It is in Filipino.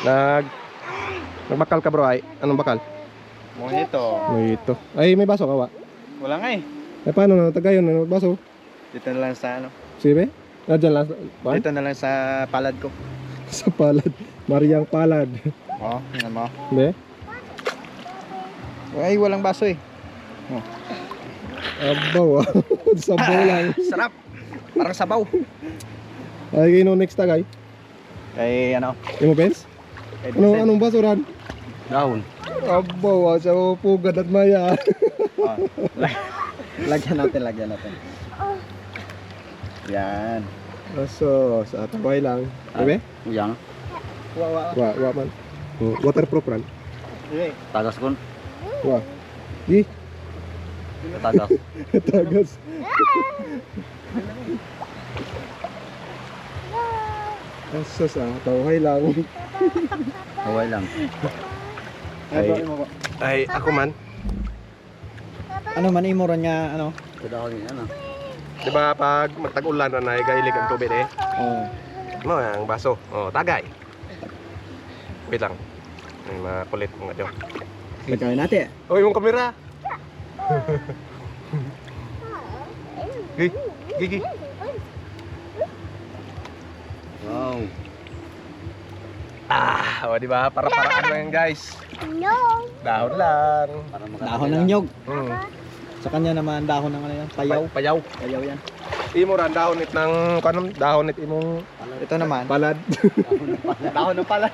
Nagbakal ka bro ay. Anong bakal? Mojito. Ay may baso ka wa? Wala nga eh. Ay paano na tagayon na baso? Dito na lang sa ano. Sibe? Diyan lang. Dito na lang sa palad ko. Sa palad. Mariang palad. Oo, yan mo. Hindi? Ay, walang baso eh. Abaw ah. Sabaw lang. Sarap. Parang sabaw. Ay kayo next tagay. Kay ano? Yung pens? Anong baso ran? Dahon. Abaw ah. Sa pugad at maya. Oh. Lagyan natin. Yan. So, sa taway lang. Diba? Yang. Wa man. Waterproof ran. Tagas kun. Wa. Di. Tagas. Tagas. Asos ah, taway lang. Haway lang. Ay, ako man. Ano man imo ron nga ano? Dahon ni ano? Diba pag magtag-ulan na gailig ang tubig eh? Oo. Ano ang baso? Oh, tagay. Wait lang. May makulit mga diyo. Lagyan natin. Oh, yung kamera. Gigi. Wow. O di ba? Para-paraan lang yan, guys. No. Dahon lang. Dahon ng nyog. Hmm. Sa kanya naman dahon ng ano yan? Payaw. Payaw. Payaw yan. Imo ran dahon nit ng kanang dahon nit imong Ito naman. palad. Dahon ng palad.